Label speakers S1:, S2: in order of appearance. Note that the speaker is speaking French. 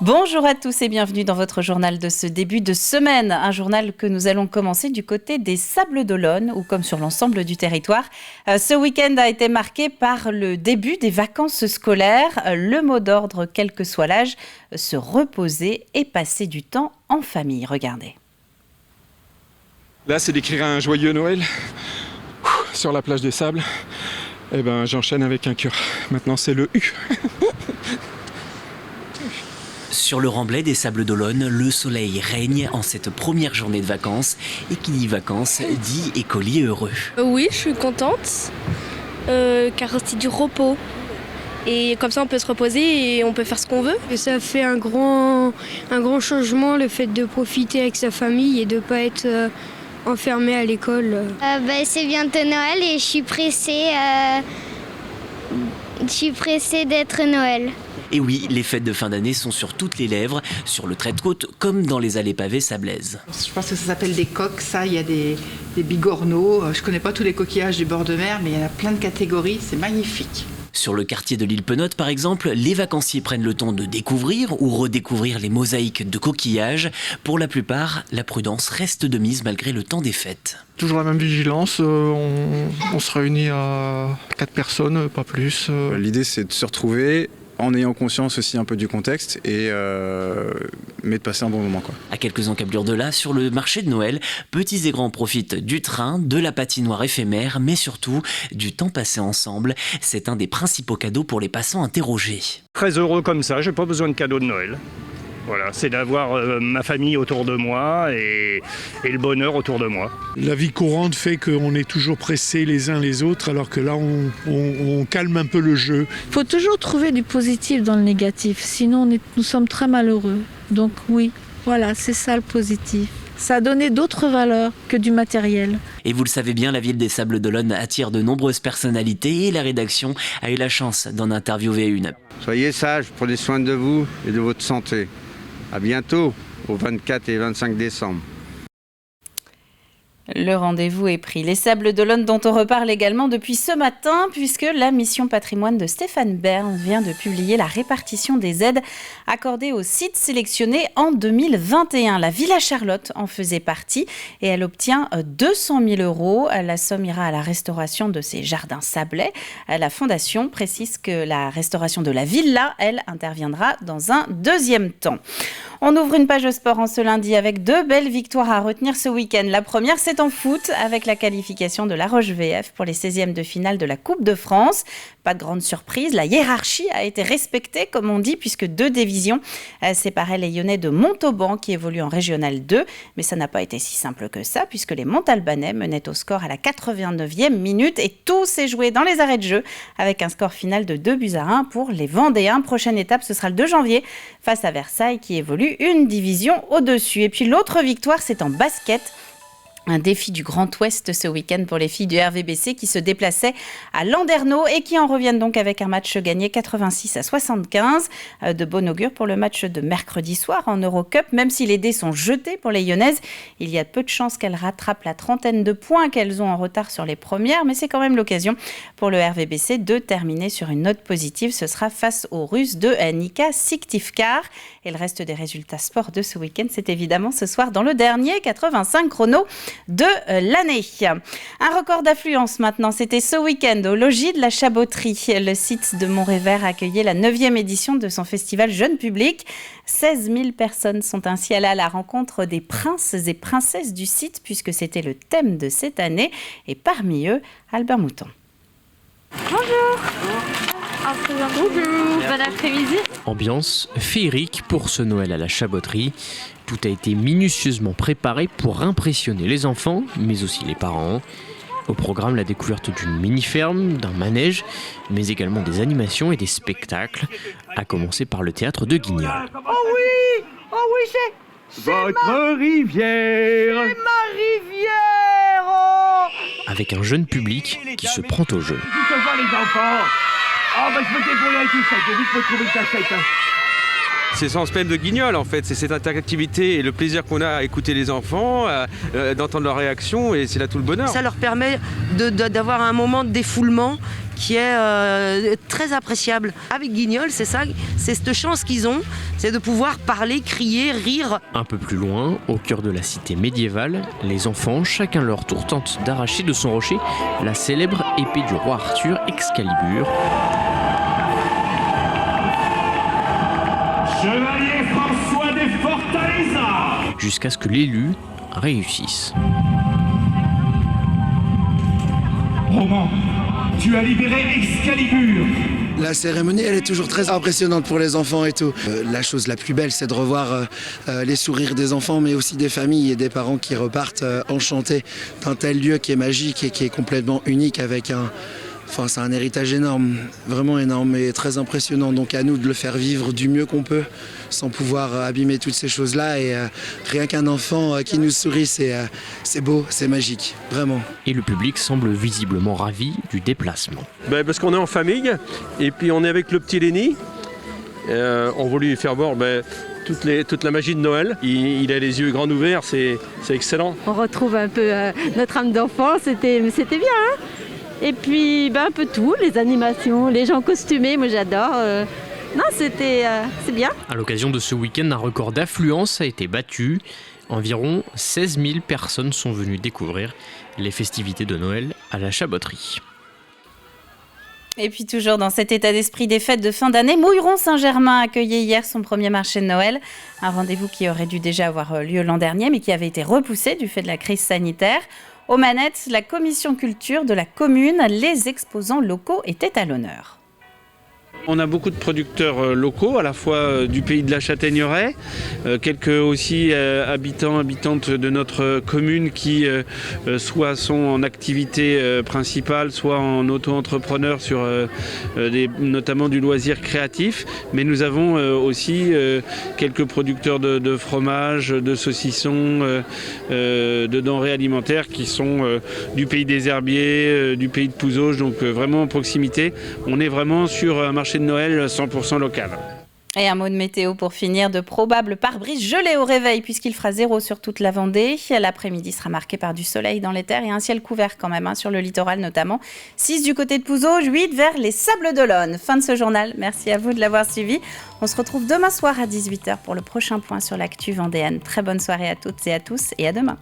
S1: Bonjour à tous et bienvenue dans votre journal de ce début de semaine. Un journal que nous allons commencer du côté des Sables d'Olonne, ou comme sur l'ensemble du territoire. Ce week-end a été marqué par le début des vacances scolaires. Le mot d'ordre, quel que soit l'âge, se reposer et passer du temps en famille. Regardez.
S2: Là, c'est d'écrire un joyeux Noël sur la plage des Sables. Eh ben, j'enchaîne avec un cœur. Maintenant, c'est le U.
S3: Sur le remblai des Sables d'Olonne, le soleil règne en cette première journée de vacances. Et qui dit vacances dit écolier heureux.
S4: Oui, je suis contente, car c'est du repos. Et comme ça, on peut se reposer et on peut faire ce qu'on veut.
S5: Et ça fait un grand changement, le fait de profiter avec sa famille et de ne pas être enfermé à l'école.
S6: C'est bientôt Noël et je suis pressée d'être Noël.
S3: Et oui, les fêtes de fin d'année sont sur toutes les lèvres, sur le trait de côte comme dans les allées pavées sablaises.
S7: Je pense que ça s'appelle des coques, ça, il y a des bigorneaux. Je ne connais pas tous les coquillages du bord de mer, mais il y en a plein de catégories, c'est magnifique.
S3: Sur le quartier de l'île Penotte, par exemple, les vacanciers prennent le temps de découvrir ou redécouvrir les mosaïques de coquillages. Pour la plupart, la prudence reste de mise malgré le temps des fêtes.
S2: Toujours la même vigilance, on se réunit à 4 personnes, pas plus.
S8: L'idée, c'est de se retrouver en ayant conscience aussi un peu du contexte, mais de passer un bon moment, quoi.
S3: À quelques encablures de là, sur le marché de Noël, petits et grands profitent du train, de la patinoire éphémère, mais surtout du temps passé ensemble. C'est un des principaux cadeaux pour les passants interrogés.
S9: Très heureux comme ça, j'ai pas besoin de cadeau de Noël. Voilà, c'est d'avoir ma famille autour de moi et le bonheur autour de moi.
S10: La vie courante fait qu'on est toujours pressés les uns les autres, alors que là, on calme un peu le jeu.
S11: Il faut toujours trouver du positif dans le négatif, sinon nous sommes très malheureux. Donc oui, voilà, c'est ça le positif. Ça a donné d'autres valeurs que du matériel.
S3: Et vous le savez bien, la ville des Sables d'Olonne attire de nombreuses personnalités et la rédaction a eu la chance d'en interviewer une.
S12: Soyez sages, prenez soin de vous et de votre santé. À bientôt, au 24 et 25 décembre.
S1: Le rendez-vous est pris. Les Sables d'Olonne dont on reparle également depuis ce matin, puisque la mission patrimoine de Stéphane Bern vient de publier la répartition des aides accordées aux sites sélectionnés en 2021. La Villa Charlotte en faisait partie et elle obtient 200 000 €. La somme ira à la restauration de ses jardins sablés. La Fondation précise que la restauration de la villa, elle, interviendra dans un deuxième temps. On ouvre une page sport en ce lundi avec 2 belles victoires à retenir ce week-end. La première, c'est en foot avec la qualification de La Roche VF pour les 16e de finale de la Coupe de France. Pas de grande surprise, la hiérarchie a été respectée, comme on dit, puisque 2 divisions séparaient les Lyonnais de Montauban qui évoluent en Régional 2. Mais ça n'a pas été si simple que ça, puisque les Montalbanais menaient au score à la 89e minute et tout s'est joué dans les arrêts de jeu avec un score final de 2-1 pour les Vendéens. Prochaine étape, ce sera le 2 janvier face à Versailles qui évolue une division au-dessus. Et puis l'autre victoire, c'est en basket. Un défi du Grand Ouest ce week-end pour les filles du RVBC qui se déplaçaient à Landerneau et qui en reviennent donc avec un match gagné 86-75. De bon augure pour le match de mercredi soir en Eurocup. Même si les dés sont jetés pour les Lyonnaises, il y a peu de chances qu'elles rattrapent la trentaine de points qu'elles ont en retard sur les premières. Mais c'est quand même l'occasion pour le RVBC de terminer sur une note positive. Ce sera face aux Russes de Nika Syktyvkar. Et le reste des résultats sport de ce week-end, c'est évidemment ce soir dans le dernier 85 chrono de l'année. Un record d'affluence maintenant, c'était ce week-end au logis de la Chaboterie. Le site de Montrévert accueillait la 9e édition de son festival jeune public. 16 000 personnes sont ainsi allées à la rencontre des princes et princesses du site puisque c'était le thème de cette année. Et parmi eux, Albert Mouton.
S13: Bonjour. Bon après-midi.
S14: Ambiance féerique pour ce Noël à la Chaboterie. Tout a été minutieusement préparé pour impressionner les enfants, mais aussi les parents. Au programme, la découverte d'une mini-ferme, d'un manège, mais également des animations et des spectacles, à commencer par le théâtre de Guignol.
S15: Oh oui, c'est votre rivière. C'est ma rivière. Oh.
S14: Avec un jeune public qui se prend au jeu.
S15: Les enfants. Oh, je me débrouille avec tout ça. J'ai vite me trouver une cassette.
S16: C'est sans peine de guignol en fait, c'est cette interactivité et le plaisir qu'on a à écouter les enfants, d'entendre leurs réactions et c'est là tout le bonheur.
S17: Ça leur permet d'avoir un moment de défoulement qui est très appréciable. Avec Guignol, c'est ça, c'est cette chance qu'ils ont, c'est de pouvoir parler, crier, rire.
S14: Un peu plus loin, au cœur de la cité médiévale, les enfants, chacun leur tour, tentent d'arracher de son rocher la célèbre épée du roi Arthur, Excalibur.
S15: Chevalier François des Fortaleza.
S14: Jusqu'à ce que l'élu réussisse.
S15: Roman, tu as libéré Excalibur.
S18: La cérémonie, elle est toujours très impressionnante pour les enfants et tout. La chose la plus belle, c'est de revoir les sourires des enfants, mais aussi des familles et des parents qui repartent enchantés d'un tel lieu qui est magique et qui est complètement unique avec Enfin, c'est un héritage énorme, vraiment énorme et très impressionnant. Donc à nous de le faire vivre du mieux qu'on peut, sans pouvoir abîmer toutes ces choses-là. Et rien qu'un enfant qui nous sourit, c'est beau, c'est magique, vraiment.
S14: Et le public semble visiblement ravi du déplacement.
S19: Parce qu'on est en famille, et puis on est avec le petit Lenny. On voulait lui faire voir toute la magie de Noël. Il a les yeux grands ouverts, c'est excellent.
S13: On retrouve un peu notre âme d'enfant, c'était bien, hein. Et puis un peu tout, les animations, les gens costumés, moi j'adore. Non, c'est bien.
S14: À l'occasion de ce week-end, un record d'affluence a été battu. Environ 16 000 personnes sont venues découvrir les festivités de Noël à la Chabotterie.
S1: Et puis toujours dans cet état d'esprit des fêtes de fin d'année, Mouilleron-Saint-Germain accueillait hier son premier marché de Noël. Un rendez-vous qui aurait dû déjà avoir lieu l'an dernier, mais qui avait été repoussé du fait de la crise sanitaire. Aux manettes, la commission culture de la commune, les exposants locaux étaient à l'honneur.
S20: On a beaucoup de producteurs locaux, à la fois du pays de la Châtaigneraie, quelques aussi habitantes de notre commune qui soit sont en activité principale, soit en auto-entrepreneur sur notamment du loisir créatif. Mais nous avons aussi quelques producteurs de fromage, de saucissons, de denrées alimentaires qui sont du pays des Herbiers, du pays de Pouzauges, donc vraiment en proximité. On est vraiment sur un marché de Noël 100% local.
S1: Et un mot de météo pour finir, de probables pare-brise gelés au réveil puisqu'il fera 0 sur toute la Vendée. L'après-midi sera marqué par du soleil dans les terres et un ciel couvert quand même, sur le littoral notamment. 6 du côté de Pouzauges, 8 vers les Sables d'Olonne. Fin de ce journal, merci à vous de l'avoir suivi. On se retrouve demain soir à 18h pour le prochain point sur l'actu vendéenne. Très bonne soirée à toutes et à tous et à demain.